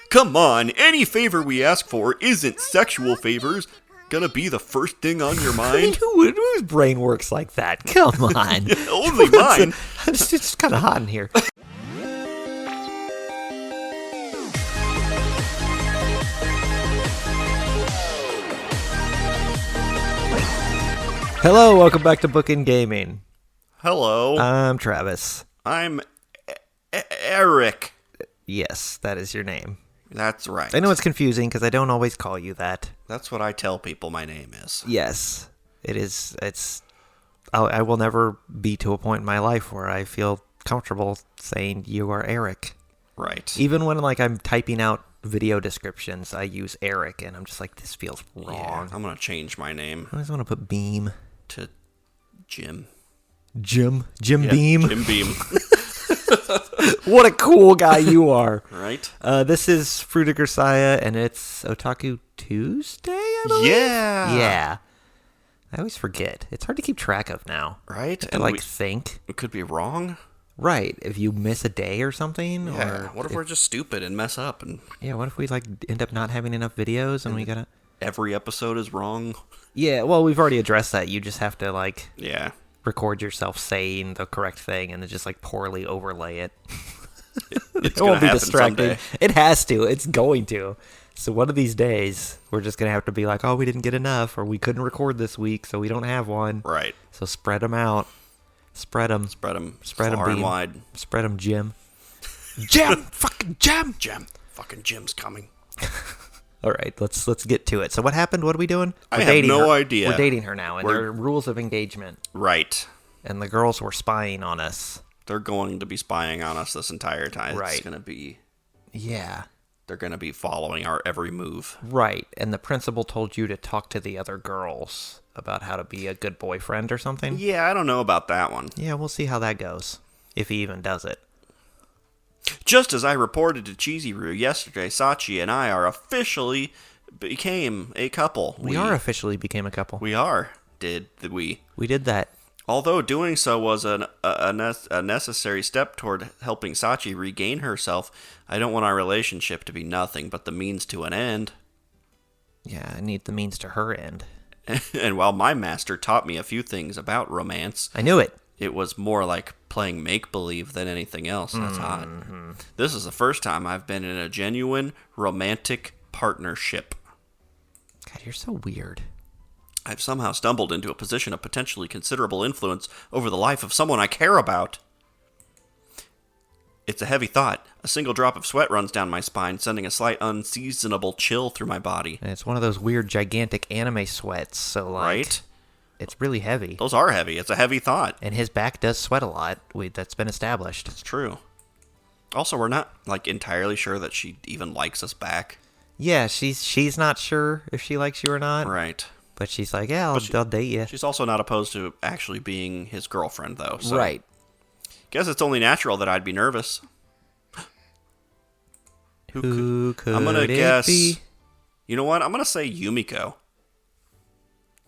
Come on, any favor we ask for isn't sexual favors. Gonna be the first thing on your mind? Whose brain works like that? Come on. Only mine. It's kind of hot in here. Hello, welcome back to Bookend Gaming. Hello. I'm Travis. I'm Eric. Yes, that is your name. That's right. I know it's confusing because I don't always call you that. That's what I tell people my name is. Yes, it is. I will never be to a point in my life where I feel comfortable saying you are Eric. Right. Even when I'm typing out video descriptions, I use Eric, and I'm just like, this feels wrong. Yeah, I'm gonna change my name. I just want to put Beam. To Jim. Jim Yeah, Beam. Jim Beam. What a cool guy you are. Right? This is Fruit of Grisaia, and it's Otaku Tuesday, I believe? Yeah. I always forget. It's hard to keep track of now. Right? I have to, think. We could be wrong. Right. If you miss a day or something. Yeah. Or what if we're just stupid and mess up? And yeah, what if we end up not having enough videos and we gotta... Every episode is wrong? Yeah, well, we've already addressed that. You just have to, Yeah. record yourself saying the correct thing and then just, poorly overlay it. It's It won't be happen distracting. someday. It has to. It's going to. So one of these days, we're just going to have to be like, oh, we didn't get enough, or we couldn't record this week, so we don't have one. Right. So spread them out. Spread them. Spread them Far and wide. Spread them, Jim. Jim! Fucking Jim! Jim. Fucking Jim's coming. All right, let's get to it. So what happened? What are we doing? I have no idea. We're dating her now, and there are rules of engagement. Right. And the girls were spying on us. They're going to be spying on us this entire time. Right. It's going to be... Yeah. They're going to be following our every move. Right, and the principal told you to talk to the other girls about how to be a good boyfriend or something? Yeah, I don't know about that one. Yeah, we'll see how that goes, if he even does it. Just as I reported to Michiru yesterday, Sachi and I are officially became a couple. We are officially became a couple. We are. Did we? We did that. Although doing so was a necessary step toward helping Sachi regain herself, I don't want our relationship to be nothing but the means to an end. Yeah, I need the means to her end. And while my master taught me a few things about romance... I knew it. It was more like playing make-believe than anything else. That's hot. This is the first time I've been in a genuine romantic partnership. God, you're so weird. I've somehow stumbled into a position of potentially considerable influence over the life of someone I care about. It's a heavy thought. A single drop of sweat runs down my spine, sending a slight unseasonable chill through my body. And it's one of those weird, gigantic anime sweats, so, Right? it's really heavy. Those are heavy. It's a heavy thought. And his back does sweat a lot. That's been established. It's true. Also, we're not, entirely sure that she even likes us back. Yeah, she's not sure if she likes you or not. Right. But she's like, yeah, I'll date you. She's also not opposed to actually being his girlfriend, though. So Right. Guess it's only natural that I'd be nervous. Who could I'm gonna it guess. be? You know what? I'm gonna say Yumiko.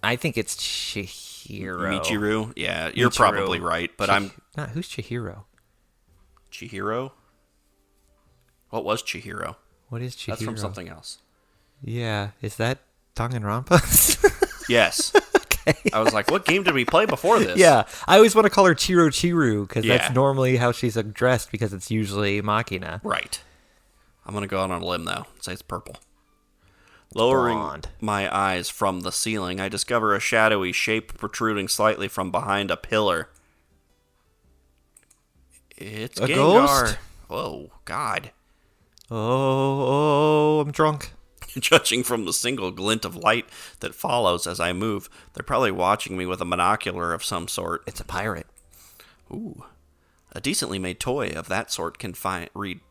I think it's Chihiro. Michiru. Yeah, you're Michiru. probably right, but I'm Who's Chihiro? Chihiro. What was Chihiro? What is Chihiro? That's from something else. Yeah, is that Danganronpa? Yes. Okay. I was like, what game did we play before this? Yeah, I always want to call her Chiru because Yeah. that's normally how she's addressed because it's usually Machina. Right. I'm gonna go out on a limb though. Say it's purple. Lowering blonde. my eyes from the ceiling, I discover a shadowy shape protruding slightly from behind a pillar. It's A Gengar. ghost? Oh, God. Oh, I'm drunk. Judging from the single glint of light that follows as I move, they're probably watching me with a monocular of some sort. It's a pirate. Ooh. A decently made toy of that sort can read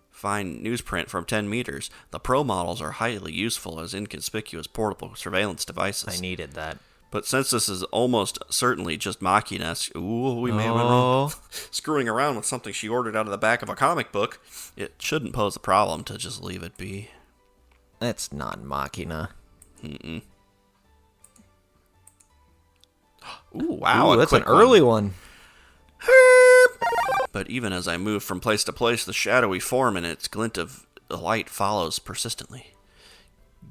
fine newsprint from 10 meters. The Pro models are highly useful as inconspicuous portable surveillance devices. I needed that. But since this is almost certainly just Machina, we may have been wrong. Screwing around with something she ordered out of the back of a comic book, it shouldn't pose a problem to just leave it be. That's not Machina. Mm-mm. Ooh, wow. Ooh, that's an early one. But even as I move from place to place, the shadowy form and its glint of the light follows persistently.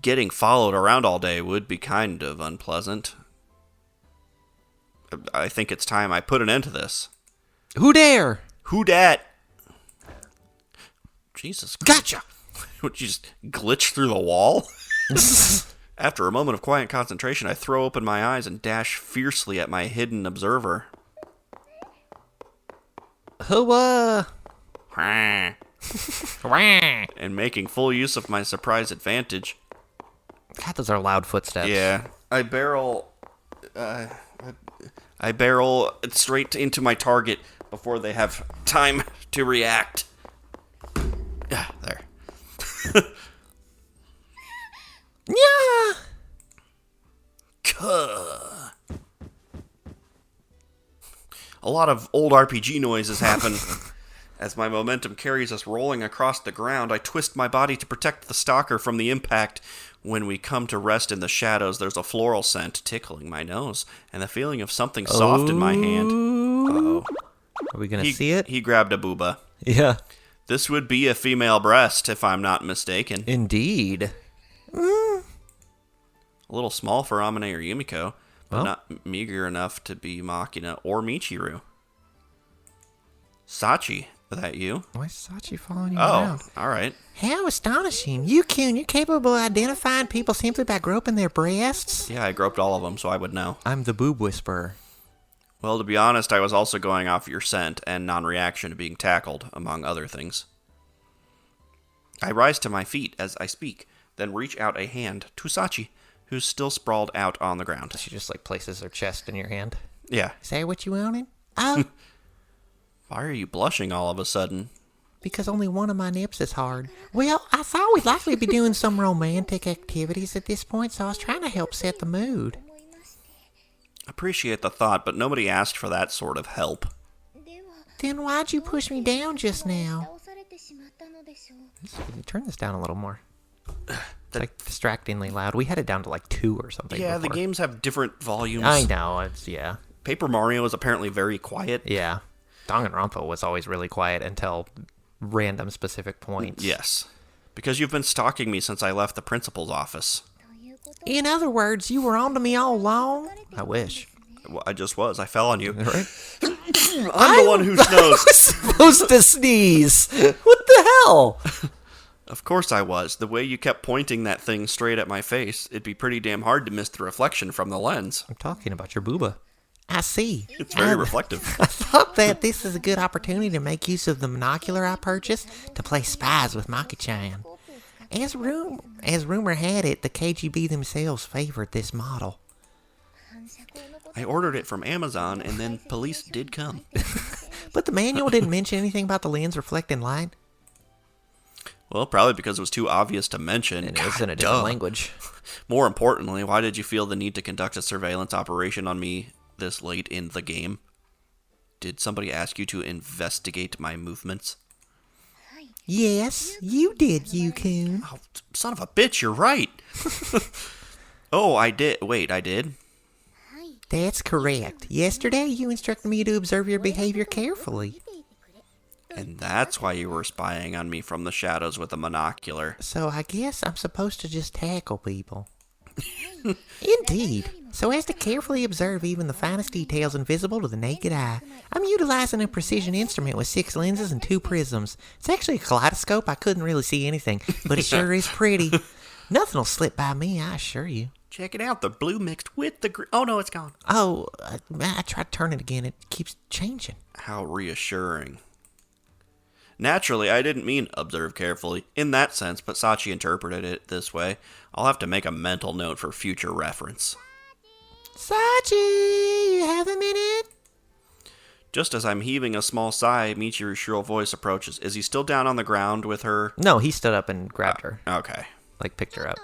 Getting followed around all day would be kind of unpleasant. I think it's time I put an end to this. Who dare? Who dat? Jesus. Gotcha! Would you just glitch through the wall? After a moment of quiet concentration, I throw open my eyes and dash fiercely at my hidden observer. Hooah! And making full use of my surprise advantage. God, those are loud footsteps. Yeah. I barrel straight into my target before they have time to react. There. Yeah! A lot of old RPG noises happen. As my momentum carries us rolling across the ground, I twist my body to protect the stalker from the impact. When we come to rest in the shadows, there's a floral scent tickling my nose, and the feeling of something soft in my hand. Uh-oh. Are we going to see it? He grabbed a booba. Yeah. This would be a female breast, if I'm not mistaken. Indeed. A little small for Amane or Yumiko, but not meager enough to be Makina or Michiru. Sachi, is that you? Why is Sachi following you around? Oh, all right. How astonishing. You're capable of identifying people simply by groping their breasts? Yeah, I groped all of them, so I would know. I'm the boob whisperer. Well, to be honest, I was also going off your scent and non-reaction to being tackled, among other things. I rise to my feet as I speak, then reach out a hand to Sachi, who's still sprawled out on the ground. She just, places her chest in your hand. Yeah. Is that what you wanted? Oh. Why are you blushing all of a sudden? Because only one of my nips is hard. Well, I thought we'd likely be doing some romantic activities at this point, so I was trying to help set the mood. Appreciate the thought, but nobody asked for that sort of help. Then why'd you push me down just now? Turn this down a little more. It's distractingly loud. We had it down to 2 or something. Yeah, before. the games have different volumes. I know, yeah. Paper Mario is apparently very quiet. Yeah. Danganronpa was always really quiet until random specific points. Yes. Because you've been stalking me since I left the principal's office. In other words, you were on to me all along? I wish. Well, I just was. I fell on you. Right? I'm the one who snows. I was supposed to sneeze. What the hell? Of course I was. The way you kept pointing that thing straight at my face, it'd be pretty damn hard to miss the reflection from the lens. I'm talking about your booba. I see. It's very reflective. I thought that this is a good opportunity to make use of the monocular I purchased to play spies with Maki-chan. As rumor had it, the KGB themselves favored this model. I ordered it from Amazon, and then police did come. But the manual didn't mention anything about the lens reflecting light. Well, probably because it was too obvious to mention. And it was in a different language. More importantly, why did you feel the need to conduct a surveillance operation on me this late in the game? Did somebody ask you to investigate my movements? Yes, you did, Yukun. Oh, son of a bitch, you're right. Oh, I did. Wait, I did? That's correct. Yesterday, you instructed me to observe your behavior carefully. And that's why you were spying on me from the shadows with a monocular. So I guess I'm supposed to just tackle people. Indeed. So as to carefully observe even the finest details invisible to the naked eye. I'm utilizing a precision instrument with 6 lenses and 2 prisms. It's actually a kaleidoscope. I couldn't really see anything, but it sure is pretty. Nothing will slip by me, I assure you. Check it out, the blue mixed with the green. Oh, no, it's gone. Oh, I tried to turn it again. It keeps changing. How reassuring. Naturally, I didn't mean observe carefully in that sense, but Sachi interpreted it this way. I'll have to make a mental note for future reference. Sachi, you have a minute? Just as I'm heaving a small sigh, Michiru's shrill voice approaches. Is he still down on the ground with her? No, he stood up and grabbed her. Okay. Picked her up.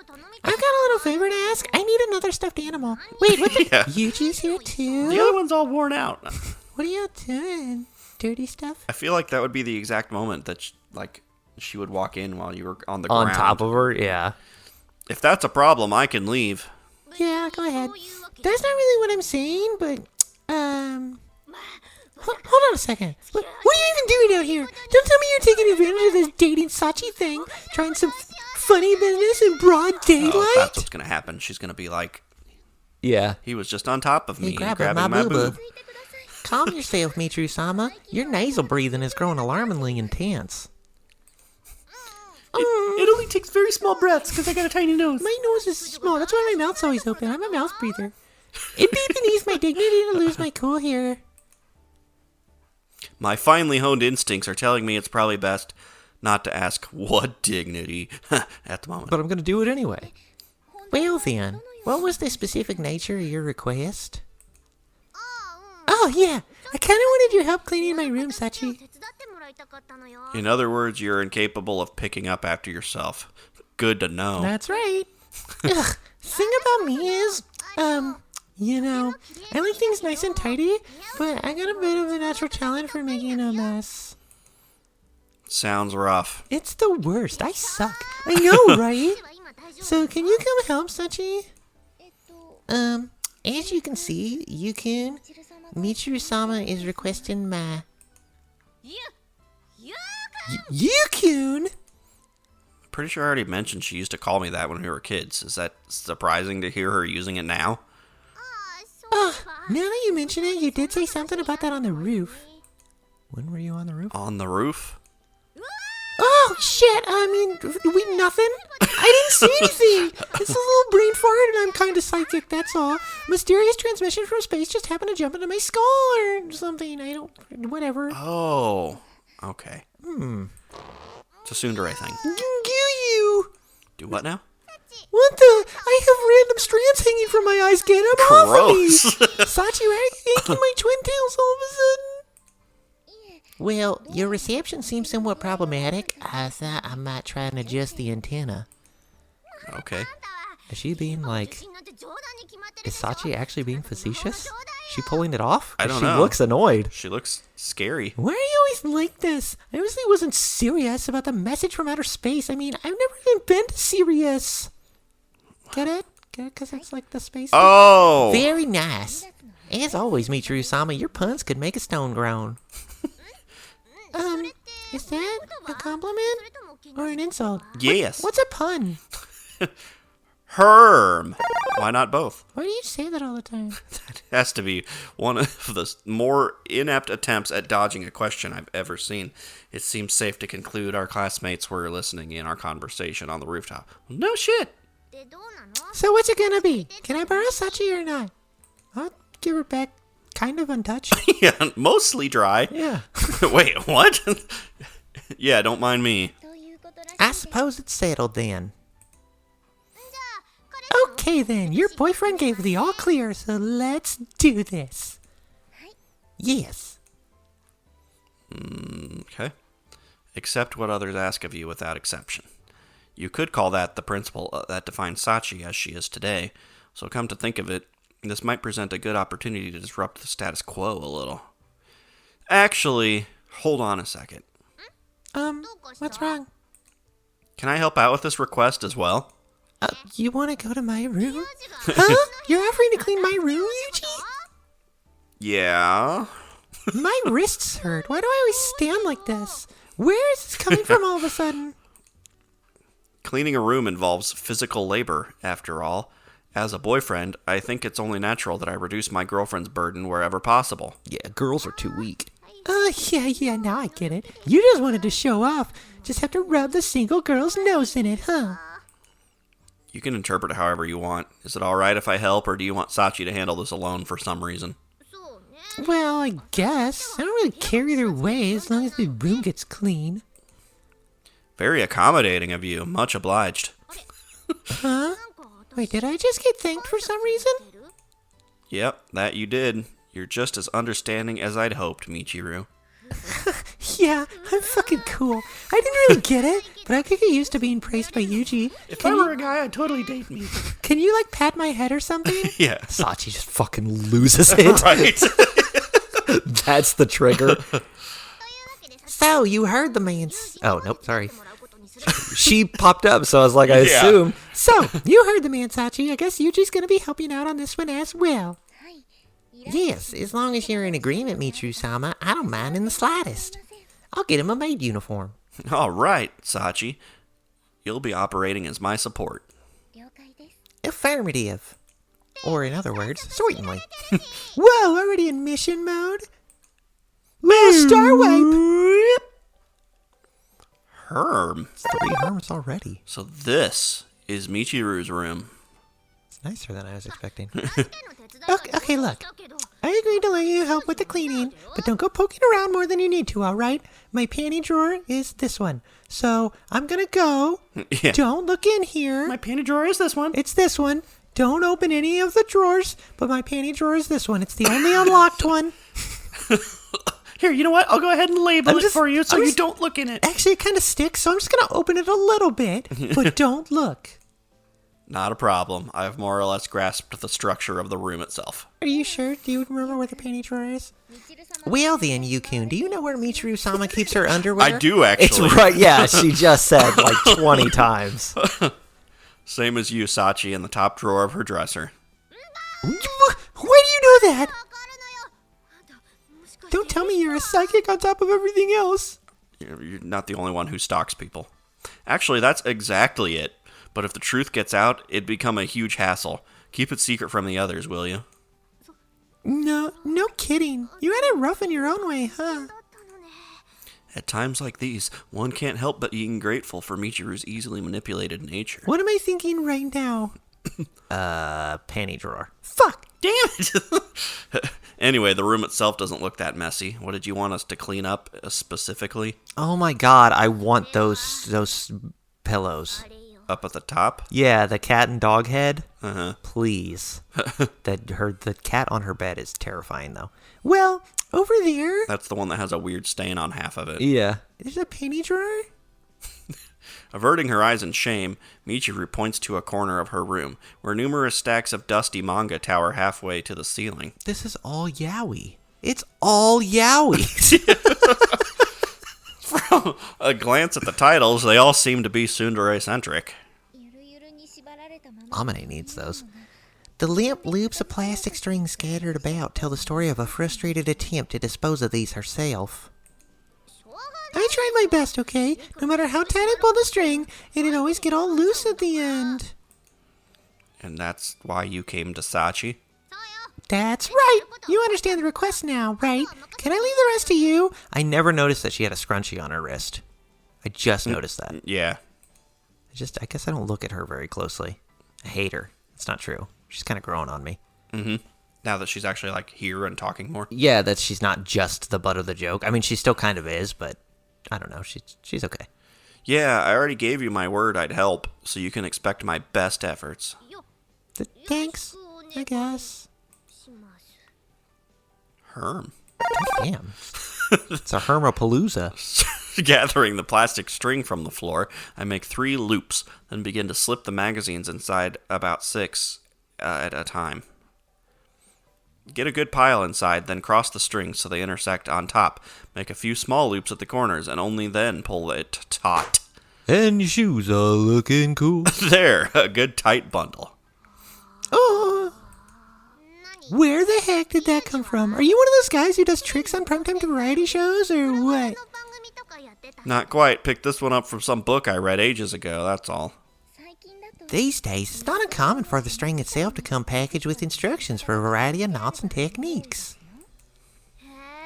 I've got a little favor to ask. I need another stuffed animal. Wait, what the? Yeah. Yuuji's here too? The other one's all worn out. What are you doing? Dirty stuff? I feel like that would be the exact moment that, she would walk in while you were on the ground. On top of her, yeah. If that's a problem, I can leave. Yeah, go ahead. That's not really what I'm saying, but, Hold on a second. What are you even doing out here? Don't tell me you're taking advantage of this dating Sachi thing, trying some funny business in broad daylight. Oh, that's what's gonna happen. She's gonna be like, Yeah. he was just on top of me and grabbing grabbing my my boob. boob. Calm yourself, Michiru-sama. Your nasal breathing is growing alarmingly intense. It only takes very small breaths because I got a tiny nose. My nose is small. That's why my mouth's always open. I'm a mouth breather. It'd be beneath my dignity to lose my cool here. My finely honed instincts are telling me it's probably best not to ask what dignity at the moment. But I'm going to do it anyway. Well then, what was the specific nature of your request? Oh yeah, I kind of wanted your help cleaning my room, Sachi. In other words, you're incapable of picking up after yourself. Good to know. That's right. Ugh, thing about me is, you know, I like things nice and tidy, but I got a bit of a natural talent for making a mess. Sounds rough. It's the worst. I suck. I know, right? So can you come help, Sachi? As you can see, Michiru-sama is requesting my... You-kun? Pretty sure I already mentioned she used to call me that when we were kids. Is that surprising to hear her using it now? Now that you mention it, you did say something about that on the roof. When were you on the roof? On the roof? Oh, shit! I mean, nothing? I didn't see anything! It's a little brain fart and I'm kind of psychic, that's all. Mysterious transmission from space just happened to jump into my skull or something. Whatever. Oh, okay. It's a tsundere thing. You! Do what now? What the? I have random strands hanging from my eyes. Get them off of me! Gross. Sachi, why are you yanking my twin tails all of a sudden? Well, your reception seems somewhat problematic. I thought I might try and adjust the antenna. Okay. Is she being like... Is Sachi actually being facetious? Is she pulling it off? I don't she know. She looks annoyed. She looks scary. Why are you always like this? I honestly wasn't serious about the message from outer space. I mean, I've never even been to Sirius. Get it? Get it? Because it's like the space. Oh! Very nice. As always, Michiru-sama, your puns could make a stone groan. Is that a compliment or an insult? Yes. What's a pun? Herm. Why not both? Why do you say that all the time? That has to be one of the more inept attempts at dodging a question I've ever seen. It seems safe to conclude our classmates were listening in our conversation on the rooftop. No shit. So what's it gonna be? Can I borrow Sachi or not? I'll give her back kind of untouched. Yeah, mostly dry. Yeah. Wait, what? Yeah, don't mind me. I suppose it's settled then. Okay then, your boyfriend gave the all clear, so let's do this. Yes. Okay. Accept what others ask of you without exception. You could call that the principle that defines Sachi as she is today. So come to think of it, this might present a good opportunity to disrupt the status quo a little. Actually, hold on a second. What's wrong? Can I help out with this request as well? You want to go to my room? Huh? You're offering to clean my room, Yuuji? Yeah. My wrists hurt. Why do I always stand like this? Where is this coming from all of a sudden? Cleaning a room involves physical labor, after all. As a boyfriend, I think it's only natural that I reduce my girlfriend's burden wherever possible. Yeah, girls are too weak. Yeah, now I get it. You just wanted to show off. Just have to rub the single girl's nose in it, huh? You can interpret it however you want. Is it alright if I help, or do you want Sachi to handle this alone for some reason? Well, I guess. I don't really care either way as long as the room gets clean. Very accommodating of you. Much obliged. Huh? Wait, did I just get thanked for some reason? Yep, that you did. You're just as understanding as I'd hoped, Michiru. Yeah, I'm fucking cool. I didn't really get it, but I could get used to being praised by Yuuji. If I were a guy, I'd totally date me. Can you, like, pat my head or something? Yeah. Sachi just fucking loses it. Right. That's the trigger. So, you heard the man's... Oh, nope, sorry. She popped up, so I was like, I assume. So, you heard the man, Sachi. I guess Yuji's gonna be helping out on this one as well. Yes, as long as you're in agreement, Michiru-sama, I don't mind in the slightest. I'll get him a maid uniform. All right, Sachi. You'll be operating as my support. Affirmative. Or in other words, certainly. Whoa, already in mission mode? Well, star wipe. Herm. 3 herms already. So this is Michiru's room. It's nicer than I was expecting. Okay, look. I agreed to let you help with the cleaning, but don't go poking around more than you need to, alright? My panty drawer is this one. So, I'm gonna go. Yeah. Don't look in here. My panty drawer is this one. It's this one. Don't open any of the drawers, but my panty drawer is this one. It's the only unlocked one. Here, you know what? I'll go ahead and label it for you so you don't look in it. Actually, it kind of sticks, so I'm just going to open it a little bit, but don't look. Not a problem. I've more or less grasped the structure of the room itself. Are you sure? Do you remember where the panty drawer is? Well then, Yukun, do you know where Michiru-sama keeps her underwear? I do, actually. It's right, yeah, she just said like 20 times. Same as you, Sachi, in the top drawer of her dresser. Why do you know that? Don't tell me you're a psychic on top of everything else. You're not the only one who stalks people. Actually, that's exactly it. But if the truth gets out, it'd become a huge hassle. Keep it secret from the others, will you? No kidding. You had it rough in your own way, huh? At times like these, one can't help but being grateful for Michiru's easily manipulated nature. What am I thinking right now? Panty drawer. Fuck! Damn it! Anyway, the room itself doesn't look that messy. What did you want us to clean up specifically? Oh my god, I want those pillows. Up at the top? Yeah, the cat and dog head. Uh-huh. Please. The cat on her bed is terrifying though. Well, over there, That's the one that has a weird stain on half of it. Yeah. there's a panty drawer. Averting her eyes in shame, Michiru points to a corner of her room, where numerous stacks of dusty manga tower halfway to the ceiling. This is all yaoi. It's all yaoi. From a glance at the titles, they all seem to be tsundere-centric. Amane needs those. The limp loops of plastic string scattered about tell the story of a frustrated attempt to dispose of these herself. I tried my best, okay? No matter how tight I pulled the string, it'd always get all loose at the end. And that's why you came to Sachi? That's right. You understand the request now, right? Can I leave the rest to you? I never noticed that she had a scrunchie on her wrist. I just noticed that. Yeah. I guess I don't look at her very closely. I hate her. It's not true. She's kind of growing on me. Mm-hmm. Now that she's actually, here and talking more. Yeah, that she's not just the butt of the joke. I mean, she still kind of is, but I don't know. She's okay. Yeah, I already gave you my word I'd help, so you can expect my best efforts. Thanks, I guess. Herm. Damn. It's a hermapalooza. Gathering the plastic string from the floor, I make 3 loops, then begin to slip the magazines inside about 6 at a time. Get a good pile inside, then cross the strings so they intersect on top. Make a few small loops at the corners, and only then pull it taut. And your shoes are looking cool. There, a good tight bundle. Oh, where the heck did that come from? Are you one of those guys who does tricks on primetime variety shows, or what? Not quite. Picked this one up from some book I read ages ago, that's all. These days, it's not uncommon for the string itself to come packaged with instructions for a variety of knots and techniques.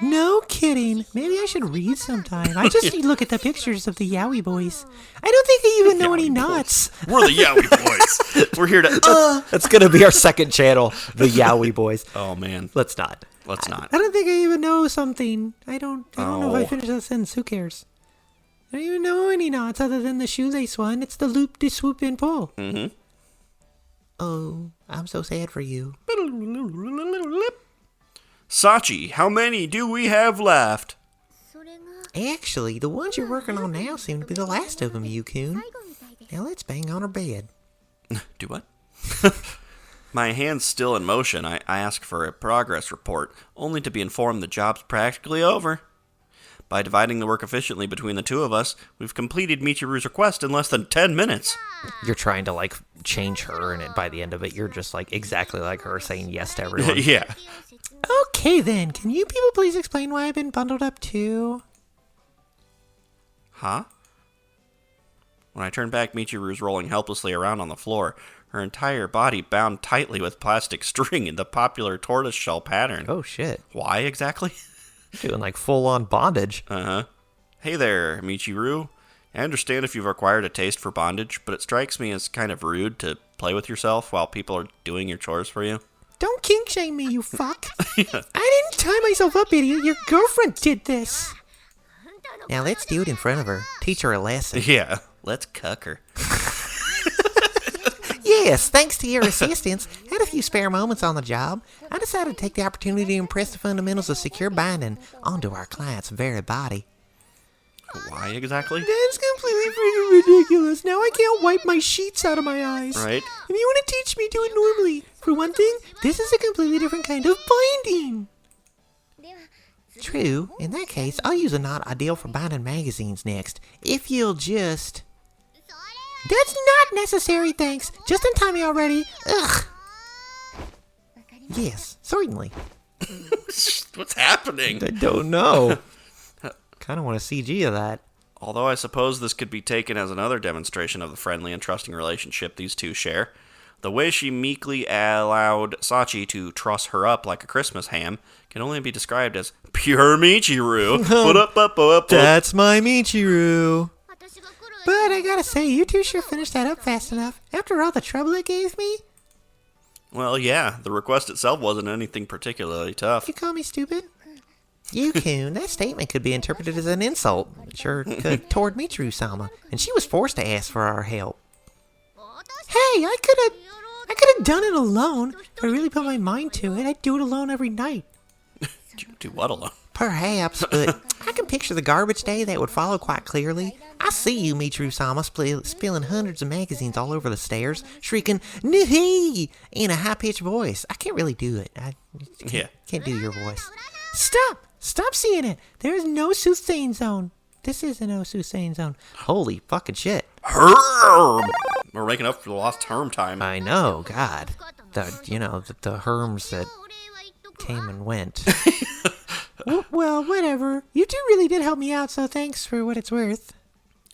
No kidding. Maybe I should read sometime. I just look at the pictures of the Yaoi boys. I don't think they even know any knots. We're the Yaoi Boys. We're here to... That's going to be our second channel, the Yowie Boys. Oh, man. Let's not. Let's not. I don't think I even know something. I don't know if I Oh. finished that sentence. Who cares? I don't even know any knots other than the shoelace one. It's the loop de swoop and pull. Mm-hmm. Oh, I'm so sad for you. Sachi, how many do we have left? Actually, the ones you're working on now seem to be the last of them, Yukun. Now let's bang on her bed. Do what? My hand's still in motion. I ask for a progress report, only to be informed the job's practically over. By dividing the work efficiently between the two of us, we've completed Michiru's request in less than 10 minutes. You're trying to, change her, and by the end of it, you're just, exactly like her, saying yes to everyone. Yeah. Okay then, can you people please explain why I've been bundled up too? Huh? When I turn back, Michiru's rolling helplessly around on the floor, her entire body bound tightly with plastic string in the popular tortoiseshell pattern. Oh shit. Why exactly? Doing like full-on bondage. Uh-huh. Hey there, Michiru. I understand if you've acquired a taste for bondage, but it strikes me as kind of rude to play with yourself while people are doing your chores for you. Don't kink shame me, you fuck. I didn't tie myself up, idiot. Your girlfriend did this. Now let's do it in front of her. Teach her a lesson. Yeah, let's cuck her. Yes, thanks to your assistance, had a few spare moments on the job, I decided to take the opportunity to impress the fundamentals of secure binding onto our client's very body. Why exactly? That's completely freaking ridiculous. Now I can't wipe my sheets out of my eyes. Right? If you want to teach me, do it normally. For one thing, this is a completely different kind of binding. True. In that case, I'll use a knot ideal for binding magazines next. If you'll just... That's not necessary, thanks. Just in time already. Ugh. Yes, certainly. What's happening? I don't know. Kind of want a CG of that. Although I suppose this could be taken as another demonstration of the friendly and trusting relationship these two share. The way she meekly allowed Sachi to truss her up like a Christmas ham can only be described as pure Michiru. That's my Michiru. But I gotta say, you two sure finished that up fast enough. After all the trouble it gave me. Well, yeah, the request itself wasn't anything particularly tough. You call me stupid? You coon, that statement could be interpreted as an insult. Sure could. Toward Michiru-sama, and she was forced to ask for our help. Hey, I could have done it alone. If I really put my mind to it, I'd do it alone every night. Do what alone? Perhaps, but I can picture the garbage day that would follow quite clearly. I see you, Michiru-sama, spilling hundreds of magazines all over the stairs, shrieking, "Nuhee!" in a high-pitched voice. I can't really do it. I can't do your voice. Stop seeing it. There is no soothsaying zone. This is a no soothsaying zone. Holy fucking shit. Herm! We're making up for the lost term time. I know, God. The herms that came and went. Well, whatever. You two really did help me out, so thanks for what it's worth.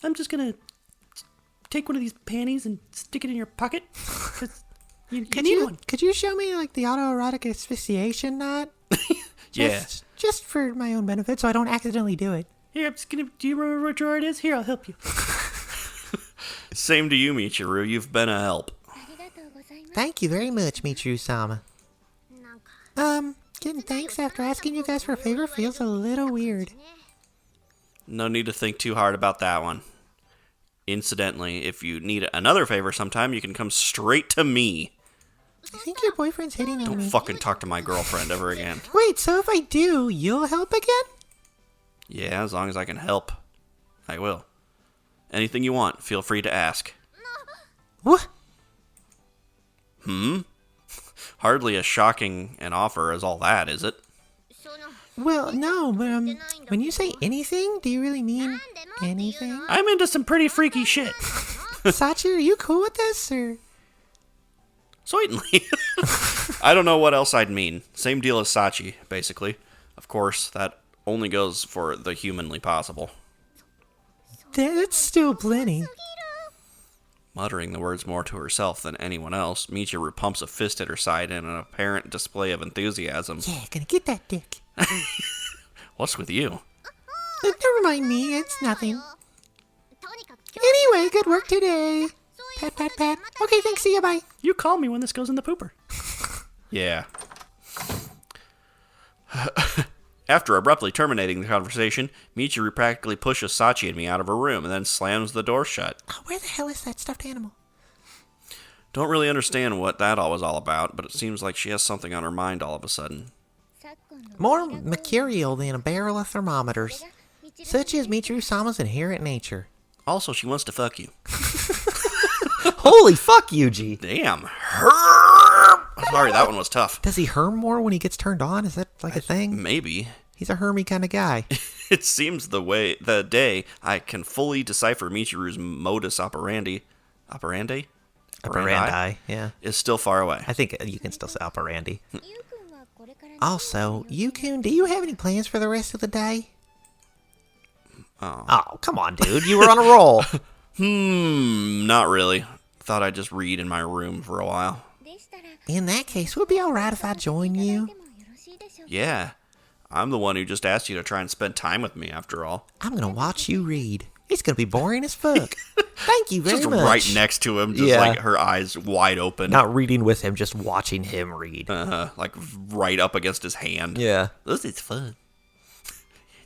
I'm just gonna take one of these panties and stick it in your pocket. You need one. Could you show me, like, the autoerotic asphyxiation knot? Yeah. Just for my own benefit, so I don't accidentally do it. Here, I'm just gonna. Do you remember what drawer it is? Here, I'll help you. Same to you, Michiru. You've been a help. Thank you very much, Michiru-sama. Getting thanks after asking you guys for a favor feels a little weird. No need to think too hard about that one. Incidentally, if you need another favor sometime, you can come straight to me. I think your boyfriend's hitting on Don't me. fucking talk to my girlfriend ever again. Wait, so if I do, you'll help again? Yeah, as long as I can help, I will. Anything you want, feel free to ask. What? Hardly as shocking an offer as all that, is it? Well, no, but when you say anything, do you really mean anything? I'm into some pretty freaky shit. Sachi, are you cool with this, or? Certainly. I don't know what else I'd mean. Same deal as Sachi, basically. Of course, that only goes for the humanly possible. That's still plenty. Muttering the words more to herself than anyone else, Michiru pumps a fist at her side in an apparent display of enthusiasm. Yeah, gonna get that dick. What's with you? Never mind me, it's nothing. Anyway, good work today. Pat, pat, pat. Okay, thanks, see ya, bye. You call me when this goes in the pooper. Yeah. After abruptly terminating the conversation, Michiru practically pushes Sachi and me out of her room and then slams the door shut. Oh, where the hell is that stuffed animal? Don't really understand what that all was all about, but it seems like she has something on her mind all of a sudden. More mercurial than a barrel of thermometers. Such is Michiru-sama's inherent nature. Also, she wants to fuck you. Holy fuck, Yuuji. Damn. Herm! Sorry, that one was tough. Does he herm more when he gets turned on? Is that like a thing? Maybe. He's a hermy kind of guy. It seems the day I can fully decipher Michiru's modus operandi. Operandi? Operandi, yeah. Is still far away. I think you can still say operandi. Also, Yukun, do you have any plans for the rest of the day? Oh, come on, dude. You were on a roll. Not really. Thought I'd just read in my room for a while. In that case, would it be alright if I join you? Yeah. I'm the one who just asked you to try and spend time with me, after all. I'm gonna watch you read. It's gonna be boring as fuck. Thank you very Just much. right next to him, just Yeah. like her eyes wide open. Not reading with him, just watching him read. Like right up against his hand. Yeah. This is fun.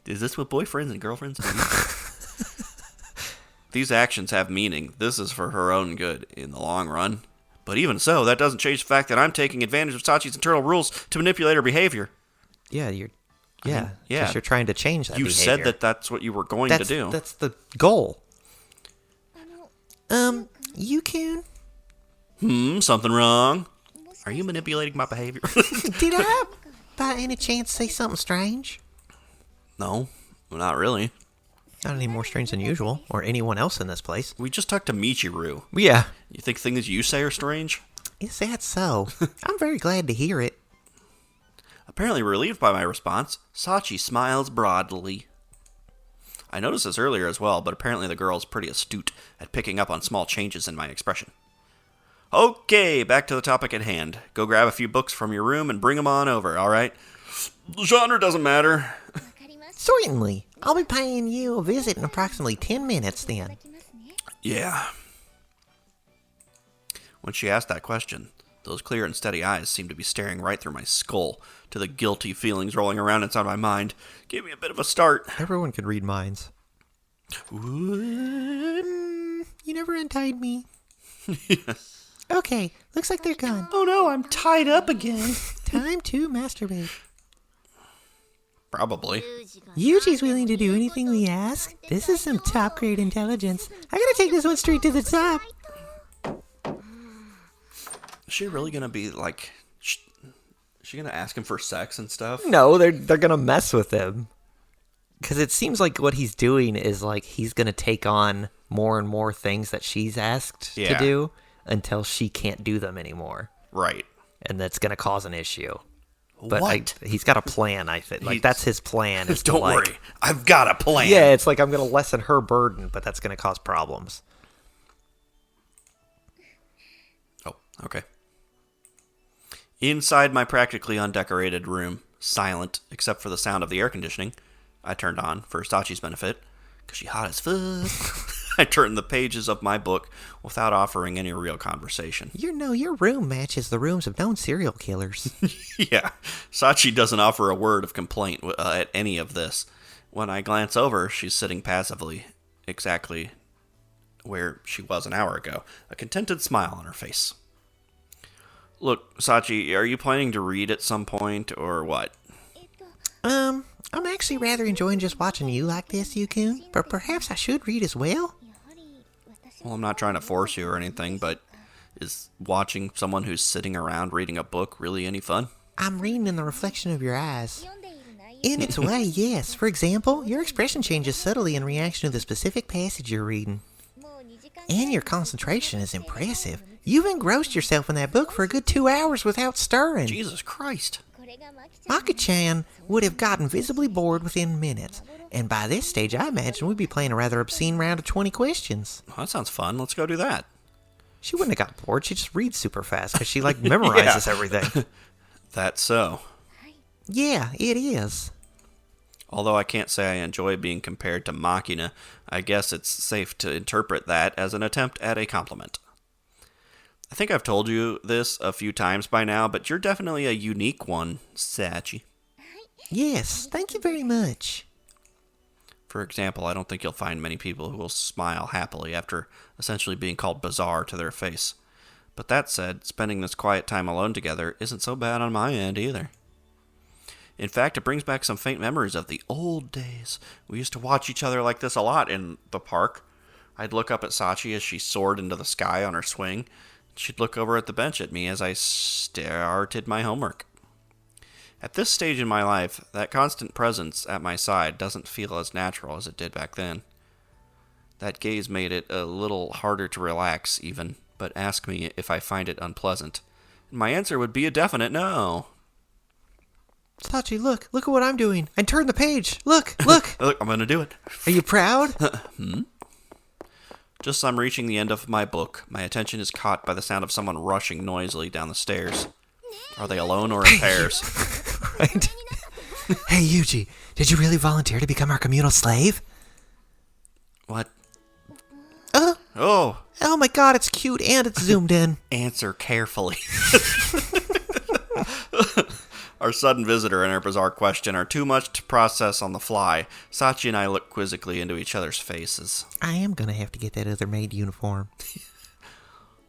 Is this what boyfriends and girlfriends do? These actions have meaning. This is for her own good in the long run. But even so, that doesn't change the fact that I'm taking advantage of Sachi's internal rules to manipulate her behavior. Yeah, yeah. yeah. 'Cause you're trying to change that You behavior. said that that's what you were going to do. That's the goal. Yukun, Something wrong? Are you manipulating my behavior? did I by any chance say something strange? No, not really. Not any more strange than usual, or anyone else in this place. We just talked to Michiru. Yeah. You think things you say are strange? Is that so? I'm very glad to hear it. Apparently relieved by my response, Sachi smiles broadly. I noticed this earlier as well, but apparently the girl is pretty astute at picking up on small changes in my expression. Okay, back to the topic at hand. Go grab a few books from your room and bring them on over, alright? The genre doesn't matter. Certainly. I'll be paying you a visit in approximately 10 minutes then. Yeah. When she asked that question, those clear and steady eyes seemed to be staring right through my skull, to the guilty feelings rolling around inside my mind. Gave me a bit of a start. Everyone could read minds. You never untied me. Okay, looks like they're gone. Oh no, I'm tied up again. Time to masturbate. Probably. Yuji's willing to do anything we ask. This is some top grade intelligence. I gotta take this one straight to the top. Is she really gonna be like... Is she gonna ask him for sex and stuff? No, they're gonna mess with him. Because it seems like what he's doing is like he's gonna take on more and more things that she's asked to Yeah. do until she can't do them anymore, Right. and that's gonna cause an issue. But What? he's got a plan. I think like He's- that's his plan. Is to, Don't like- worry. I've got a plan. Yeah, it's like I'm gonna lessen her burden, but that's gonna cause problems. Oh, okay. Inside my practically undecorated room, silent except for the sound of the air conditioning, I turned on for Sachi's benefit, because she hot as fuck. I turned the pages of my book without offering any real conversation. Your room matches the rooms of known serial killers. Yeah, Sachi doesn't offer a word of complaint at any of this. When I glance over, she's sitting passively, exactly where she was an hour ago, a contented smile on her face. Look, Sachi, are you planning to read at some point, or what? I'm actually rather enjoying just watching you like this, Yukun, but perhaps I should read as well? Well, I'm not trying to force you or anything, but is watching someone who's sitting around reading a book really any fun? I'm reading in the reflection of your eyes. In its way, yes. For example, your expression changes subtly in reaction to the specific passage you're reading. And your concentration is impressive. You've engrossed yourself in that book for a good 2 hours without stirring. Jesus Christ. Maki-chan would have gotten visibly bored within minutes. And by this stage, I imagine we'd be playing a rather obscene round of 20 questions. Well, that sounds fun. Let's go do that. She wouldn't have got bored. She just reads super fast because she like memorizes everything. That's so. Yeah, it is. Although I can't say I enjoy being compared to Machina, I guess it's safe to interpret that as an attempt at a compliment. I think I've told you this a few times by now, but you're definitely a unique one, Sachi. Yes, thank you very much. For example, I don't think you'll find many people who will smile happily after essentially being called bizarre to their face. But that said, spending this quiet time alone together isn't so bad on my end either. In fact, it brings back some faint memories of the old days. We used to watch each other like this a lot in the park. I'd look up at Sachi as she soared into the sky on her swing. She'd look over at the bench at me as I started my homework. At this stage in my life, that constant presence at my side doesn't feel as natural as it did back then. That gaze made it a little harder to relax, even, but ask me if I find it unpleasant. My answer would be a definite no. Sachi, look at what I'm doing. I turned the page. Look. Look, I'm gonna do it. Are you proud? Just as I'm reaching the end of my book, my attention is caught by the sound of someone rushing noisily down the stairs. Are they alone or in pairs? Right? Hey, Yuuji, did you really volunteer to become our communal slave? What? Oh Oh, my god, it's cute and it's zoomed in. answer carefully. Our sudden visitor and her bizarre question are too much to process on the fly. Sachi and I look quizzically into each other's faces. I am gonna have to get that other maid uniform.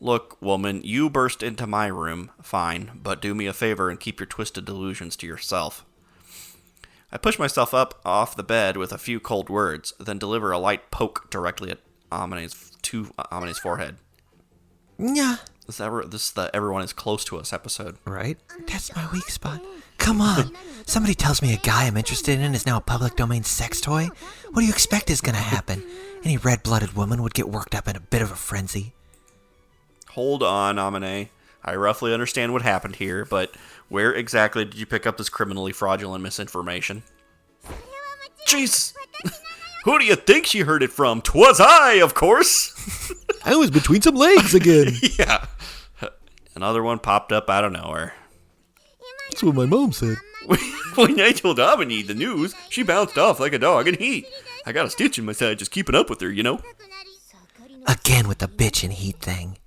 Look, woman, you burst into my room, fine, but do me a favor and keep your twisted delusions to yourself. I push myself up off the bed with a few cold words, then deliver a light poke directly at Amine's forehead. Yeah. This is the everyone is close to us episode. Right? That's my weak spot. Come on. Somebody tells me a guy I'm interested in is now a public domain sex toy? What do you expect is gonna happen? Any red-blooded woman would get worked up in a bit of a frenzy. Hold on, Amine. I roughly understand what happened here, but where exactly did you pick up this criminally fraudulent misinformation? Jeez! Who do you think she heard it from? 'Twas I, of course! I was between some legs again. Yeah. Another one popped up out of nowhere. That's what my mom said. When I told Amine the news, she bounced off like a dog in heat. I got a stitch in my side just keeping up with her, you know? Again with the bitch and heat thing.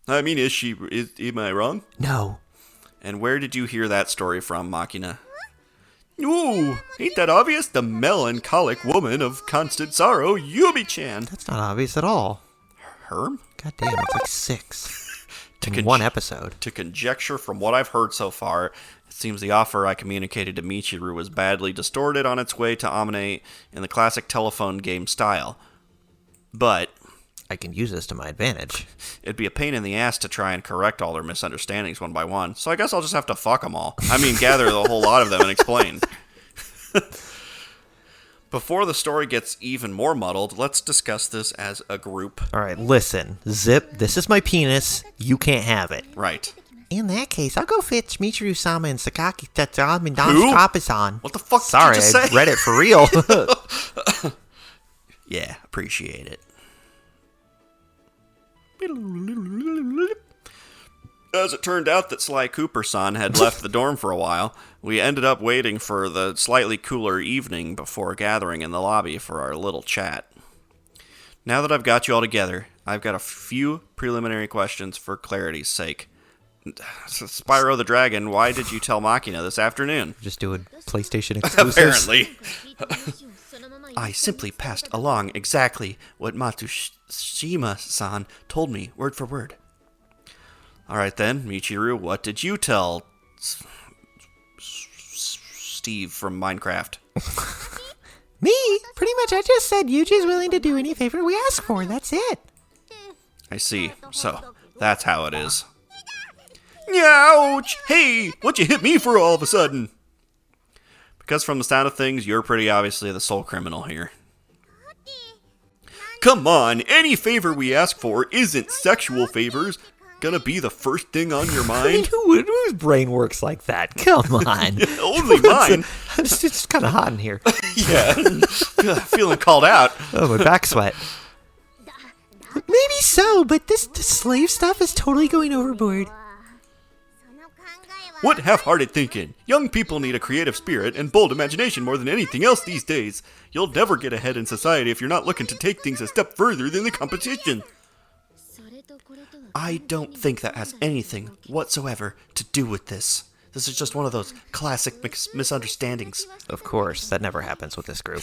I mean, am I wrong? No. And where did you hear that story from, Machina? Ooh, ain't that obvious? The melancholic woman of constant sorrow, Yubi-chan. That's not obvious at all. Herm? God damn, it's like 6. In con- one episode. To conjecture from what I've heard so far, it seems the offer I communicated to Michiru was badly distorted on its way to Amine in the classic telephone game style. But I can use this to my advantage. it'd be a pain in the ass to try and correct all their misunderstandings one by one, so I guess I'll just have to fuck them all. I mean, gather the whole lot of them and explain. Before the story gets even more muddled, let's discuss this as a group. Alright, listen. Zip, this is my penis. You can't have it. Right. In that case, I'll go fetch Michiru-sama and Sakaki Tatsam and Who? Damaskapasan. What the fuck Sorry, did you just say? I read it for real. Yeah, appreciate it. As it turned out that Sly Cooper-san had left the dorm for a while, we ended up waiting for the slightly cooler evening before gathering in the lobby for our little chat. Now that I've got you all together, I've got a few preliminary questions for clarity's sake. Spyro the Dragon, why did you tell Machina this afternoon? Just doing PlayStation exclusives. Apparently. I simply passed along exactly what Matsushima-san told me, word for word. Alright then, Michiru, what did you tell Steve from Minecraft? Me? Pretty much I just said Yuji's willing to do any favor we ask for, that's it. I see. So, that's how it is. Ouch! Hey, what'd you hit me for all of a sudden? Because from the sound of things, you're pretty obviously the sole criminal here. Come on, any favor we ask for isn't sexual favors. Gonna be the first thing on your I mean, mind? whose brain works like that? Come on. Only mine. It's kind of hot in here. Yeah. Feeling called out. Oh, my back sweat. Maybe so, but this slave stuff is totally going overboard. What half-hearted thinking? Young people need a creative spirit and bold imagination more than anything else these days. You'll never get ahead in society if you're not looking to take things a step further than the competition. I don't think that has anything whatsoever to do with this. This is just one of those classic misunderstandings. Of course, that never happens with this group.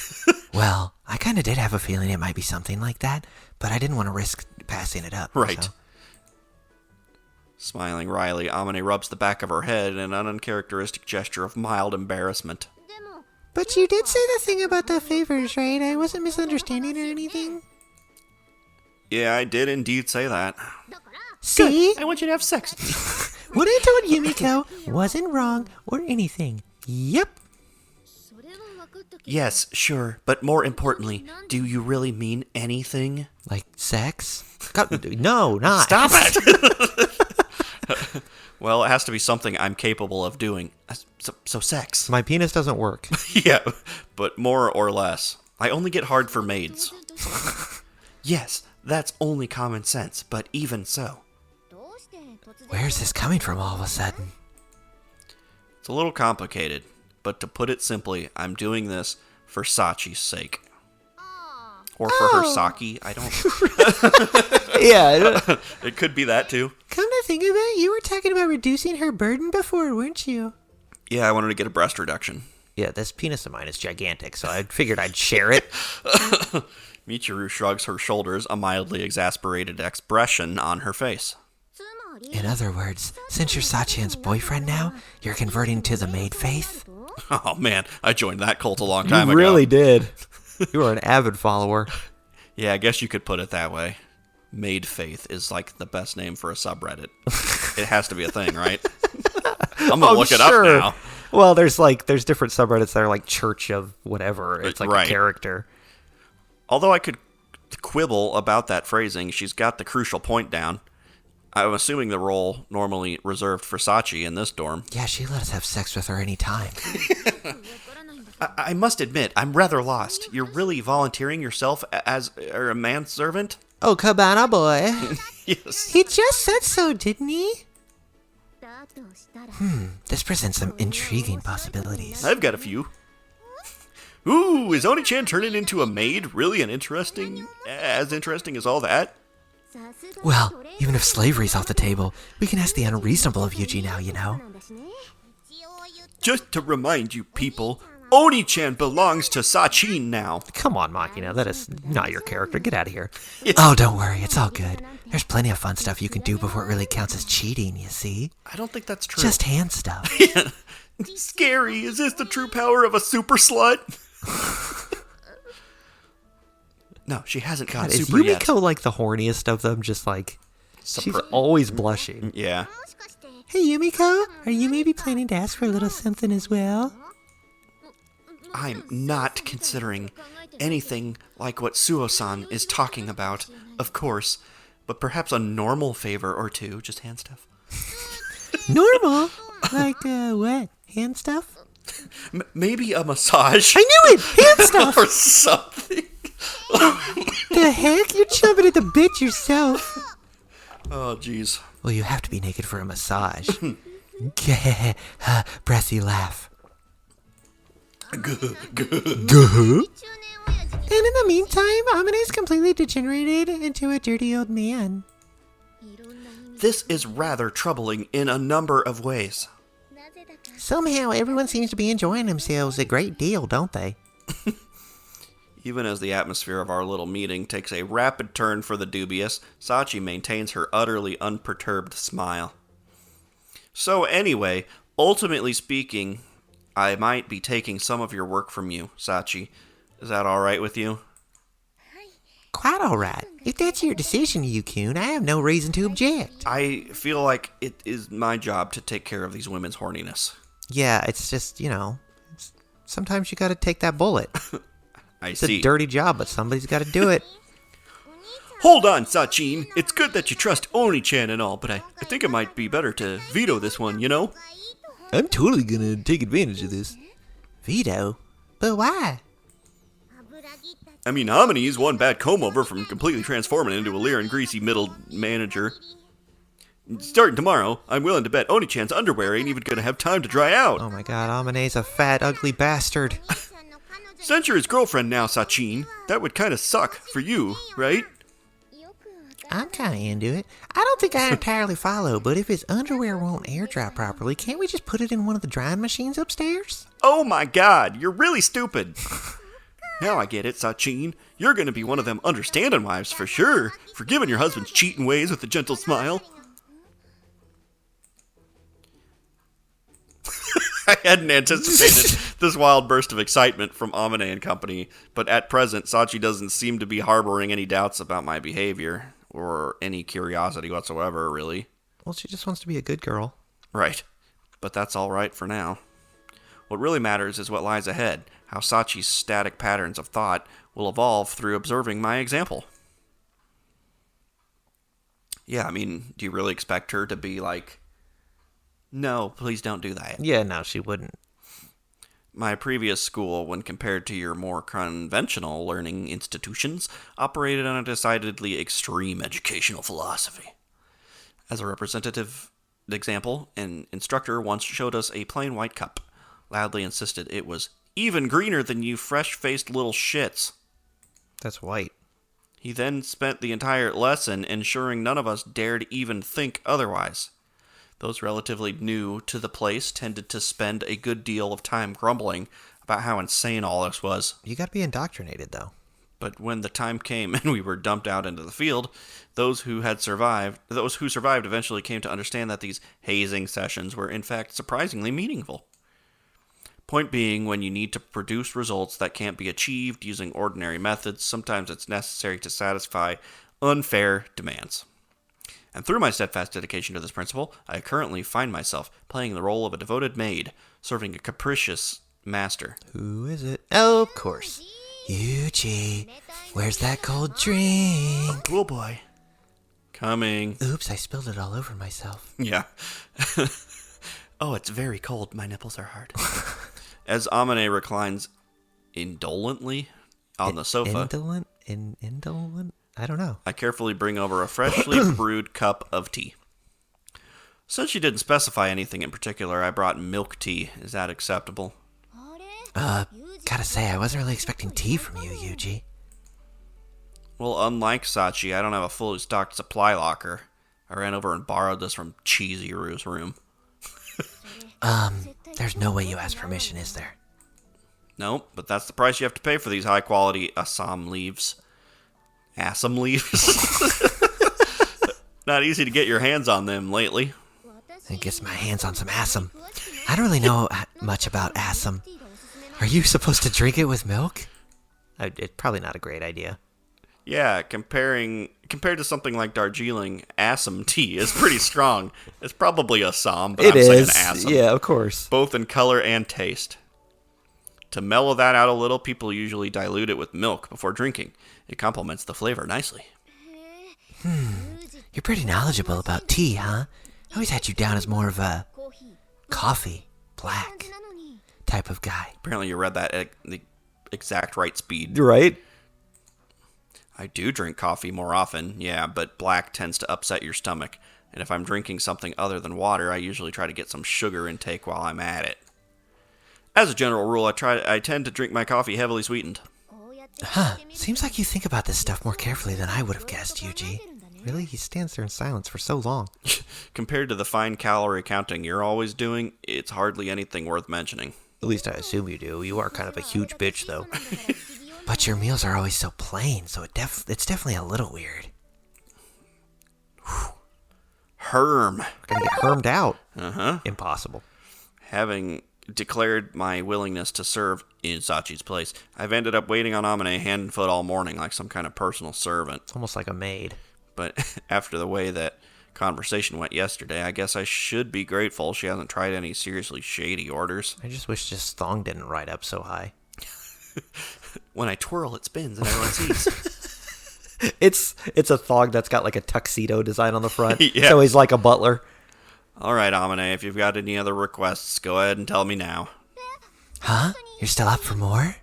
Well, I kind of did have a feeling it might be something like that, but I didn't want to risk passing it up. Right. So. Smiling wryly, Amine rubs the back of her head in an uncharacteristic gesture of mild embarrassment. But you did say the thing about the favors, right? I wasn't misunderstanding or anything. Yeah, I did indeed say that. See? I want you to have sex. What I told Yumiko wasn't wrong or anything. Yep. Yes, sure, but more importantly, do you really mean anything? Like sex? God, no, not. Stop it! Well, it has to be something I'm capable of doing. So sex. My penis doesn't work. Yeah, but more or less. I only get hard for maids. Yes, that's only common sense, but even so. Where's this coming from all of a sudden? It's a little complicated, but to put it simply, I'm doing this for Sachi's sake. Or for her sake, I don't... Yeah. It could be that, too. Come to think of it, you were talking about reducing her burden before, weren't you? Yeah, I wanted to get a breast reduction. Yeah, this penis of mine is gigantic, so I figured I'd share it. Michiru shrugs her shoulders, a mildly exasperated expression on her face. In other words, since you're Sachian's boyfriend now, you're converting to the Maid faith? Oh man, I joined that cult a long time You ago. really did. You are an avid follower. Yeah, I guess you could put it that way. Maid faith is like the best name for a subreddit. It has to be a thing, right? I'm gonna look it up now. Well, there's different subreddits that are like Church of whatever. It's like Right. a character. Although I could quibble about that phrasing, she's got the crucial point down. I'm assuming the role normally reserved for Sachi in this dorm. Yeah, she let us have sex with her any time. I must admit, I'm rather lost. You're really volunteering yourself as a manservant? Oh, Cabana boy. Yes. He just said so, didn't he? This presents some intriguing possibilities. I've got a few. Ooh, is Oni-chan turning into a maid really as interesting as all that? Well, even if slavery's off the table, we can ask the unreasonable of Yuuji now, you know? Just to remind you people, Oni-chan belongs to Sachin now. Come on, Makina. That is not your character. Get out of here. Oh, don't worry, it's all good. There's plenty of fun stuff you can do before it really counts as cheating, you see? I don't think that's true. Just hand stuff. Scary. Is this the true power of a super slut? No, she hasn't gone God, is super yet. Yumiko like the horniest of them? Just like, she's Surpri- always blushing. Yeah. Hey, Yumiko, are you maybe planning to ask for a little something as well? I'm not considering anything like what Suo-san is talking about, of course, but perhaps a normal favor or two, just hand stuff. Normal? Like, what? Hand stuff? Maybe a massage. I knew it! Hand stuff! Or something. The heck? You're jumping at the bit yourself. Oh, jeez. Well, you have to be naked for a massage. Breathy laugh. And in the meantime, Amane's completely degenerated into a dirty old man. This is rather troubling in a number of ways. Somehow, everyone seems to be enjoying themselves a great deal, don't they? Even as the atmosphere of our little meeting takes a rapid turn for the dubious, Sachi maintains her utterly unperturbed smile. So anyway, ultimately speaking, I might be taking some of your work from you, Sachi. Is that alright with you? Quite alright. If that's your decision, Yukun, I have no reason to object. I feel like it is my job to take care of these women's horniness. Yeah, it's just, sometimes you gotta take that bullet. I It's see. a dirty job, but somebody's gotta do it. Hold on, Sachin. It's good that you trust Oni-chan and all, but I think it might be better to veto this one, you know? I'm totally gonna take advantage of this. Veto? But why? I mean, Amini's one bad comb-over from completely transforming into a leer and greasy middle manager. Starting tomorrow, I'm willing to bet Oni-chan's underwear ain't even gonna have time to dry out. Oh my god, Amane's a fat, ugly bastard. Since you're his girlfriend now, Sachin, that would kinda suck for you, right? I'm kinda into it. I don't think I entirely follow, but if his underwear won't air dry properly, can't we just put it in one of the drying machines upstairs? Oh my god, you're really stupid. Now I get it, Sachin. You're gonna be one of them understanding wives for sure, forgiving your husband's cheating ways with a gentle smile. I hadn't anticipated this wild burst of excitement from Amine and company, but at present, Sachi doesn't seem to be harboring any doubts about my behavior, or any curiosity whatsoever, really. Well, she just wants to be a good girl. Right, but that's all right for now. What really matters is what lies ahead, how Sachi's static patterns of thought will evolve through observing my example. Yeah, I mean, do you really expect her to be, like, No, please don't do that. Yeah, no, she wouldn't. My previous school, when compared to your more conventional learning institutions, operated on a decidedly extreme educational philosophy. As a representative example, an instructor once showed us a plain white cup, loudly insisted it was even greener than you fresh-faced little shits. That's white. He then spent the entire lesson ensuring none of us dared even think otherwise. Those relatively new to the place tended to spend a good deal of time grumbling about how insane all this was. You gotta be indoctrinated, though. But when the time came and we were dumped out into the field, those who survived eventually came to understand that these hazing sessions were in fact surprisingly meaningful. Point being, when you need to produce results that can't be achieved using ordinary methods, sometimes it's necessary to satisfy unfair demands. And through my steadfast dedication to this principle, I currently find myself playing the role of a devoted maid, serving a capricious master. Who is it? Oh, of course. Yuuji, where's that cold drink? Cool boy. Coming. Oops, I spilled it all over myself. Yeah. Oh, it's very cold. My nipples are hard. As Amane reclines indolently on the sofa, Indolent? Indolent? I don't know. I carefully bring over a freshly brewed cup of tea. Since she didn't specify anything in particular, I brought milk tea. Is that acceptable? Gotta say, I wasn't really expecting tea from you, Yuuji. Well, unlike Sachi, I don't have a fully stocked supply locker. I ran over and borrowed this from Cheesy Roo's room. There's no way you asked permission, is there? Nope, but that's the price you have to pay for these high-quality Assam leaves. Assam leaves? Not easy to get your hands on them lately. I guess my hands on some assam. I don't really know much about assam. Are you supposed to drink it with milk? It's probably not a great idea. Yeah, compared to something like Darjeeling, Assam tea is pretty strong. It's probably Assam, but I'm saying Assam. Yeah, of course. Both in color and taste. To mellow that out a little, people usually dilute it with milk before drinking. It complements the flavor nicely. You're pretty knowledgeable about tea, huh? I always had you down as more of a coffee, black type of guy. Apparently you read that at the exact right speed. Right? I do drink coffee more often, yeah, but black tends to upset your stomach. And if I'm drinking something other than water, I usually try to get some sugar intake while I'm at it. As a general rule, I tend to drink my coffee heavily sweetened. Huh. Seems like you think about this stuff more carefully than I would have guessed, Yuuji. Really? He stands there in silence for so long. Compared to the fine calorie counting you're always doing, it's hardly anything worth mentioning. At least I assume you do. You are kind of a huge bitch, though. But your meals are always so plain, so it's definitely a little weird. Herm. Gonna get hermed out. Uh-huh. Impossible. Having declared my willingness to serve in Sachi's place, I've ended up waiting on Amane hand and foot all morning like some kind of personal servant. It's almost like a maid. But after the way that conversation went yesterday, I guess I should be grateful she hasn't tried any seriously shady orders. I just wish this thong didn't ride up so high. When I twirl, it spins and everyone sees. It's a thong that's got like a tuxedo design on the front. Yeah. So he's like a butler. All right, Amane, if you've got any other requests, go ahead and tell me now. Huh? You're still up for more?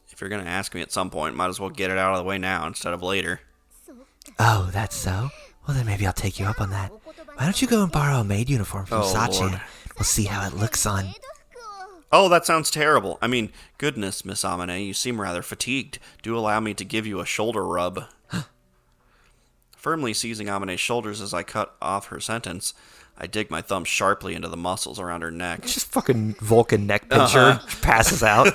If you're going to ask me at some point, might as well get it out of the way now instead of later. Oh, that's so? Well, then maybe I'll take you up on that. Why don't you go and borrow a maid uniform from Oh, Sachi Lord. and we'll see how it looks on. Oh, that sounds terrible. I mean, goodness, Miss Amane, you seem rather fatigued. Do allow me to give you a shoulder rub. Firmly seizing Amane's shoulders as I cut off her sentence, I dig my thumb sharply into the muscles around her neck. Just fucking Vulcan neck pincher. Passes out.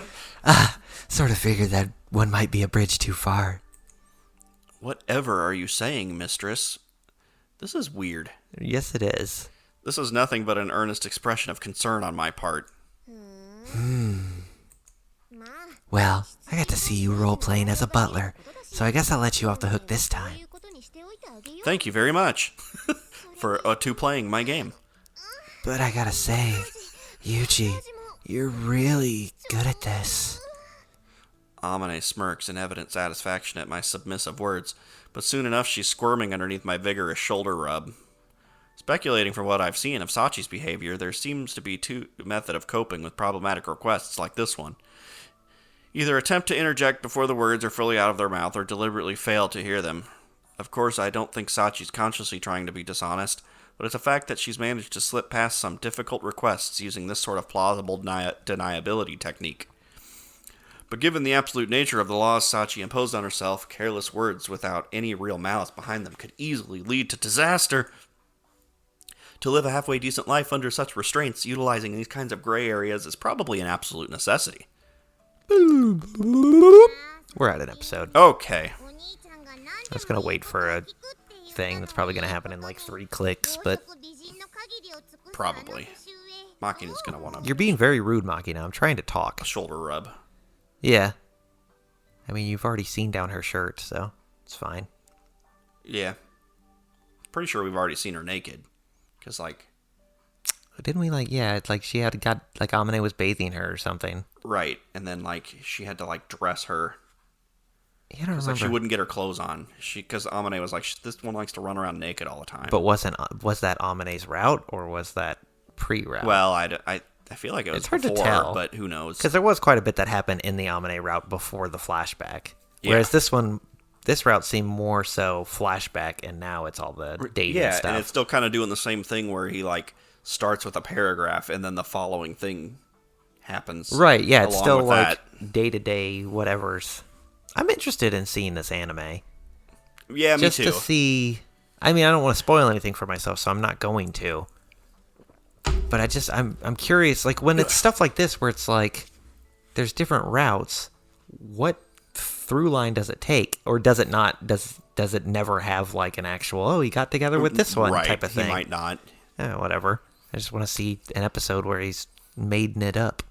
Sort of figured that one might be a bridge too far. Whatever are you saying, mistress? This is weird. Yes, it is. This is nothing but an earnest expression of concern on my part. Well, I got to see you role-playing as a butler, so I guess I'll let you off the hook this time. Thank you very much for playing my game. But I gotta say, Yuuji, you're really good at this. Amane smirks in evident satisfaction at my submissive words, but soon enough she's squirming underneath my vigorous shoulder rub. Speculating from what I've seen of Sachi's behavior, there seems to be two method of coping with problematic requests like this one. Either attempt to interject before the words are fully out of their mouth or deliberately fail to hear them. Of course, I don't think Sachi's consciously trying to be dishonest, but it's a fact that she's managed to slip past some difficult requests using this sort of plausible deniability technique. But given the absolute nature of the laws Sachi imposed on herself, careless words without any real malice behind them could easily lead to disaster. To live a halfway decent life under such restraints, utilizing these kinds of gray areas is probably an absolute necessity. We're at an episode. Okay. I was going to wait for a thing that's probably going to happen in like 3 clicks, but Probably. Makina's going to want you're being very rude, Makina. I'm trying to talk. a shoulder rub. Yeah. I mean, you've already seen down her shirt, so it's fine. Yeah. Pretty sure we've already seen her naked. Because, like... Didn't we, like, yeah, it's like she had got, like, Amane was bathing her or something. Right. And then, like, she had to, like, dress her. Yeah, I don't remember. Like, she wouldn't get her clothes on. Because Amane was like, this one likes to run around naked all the time. But was that Amane's route, or was that pre-route? Well, I feel like it was It's hard before, to tell. but who knows? Because there was quite a bit that happened in the Amane route before the flashback. Yeah. Whereas this route seemed more so flashback, and now it's all the dating Yeah, stuff. and it's still kind of doing the same thing where he, like, starts with a paragraph and then the following thing happens. Right, yeah, it's along still with like that. day-to-day whatevers. I'm interested in seeing this anime. Yeah, me Just too. to see... I mean, I don't want to spoil anything for myself, so I'm not going to. But I'm curious, like, when it's stuff like this where it's like, there's different routes, what through line does it take? Or does it not, does it never have, like, an actual, oh, he got together with this one right, type of thing? He might not. Whatever. I just want to see an episode where he's maiden it up.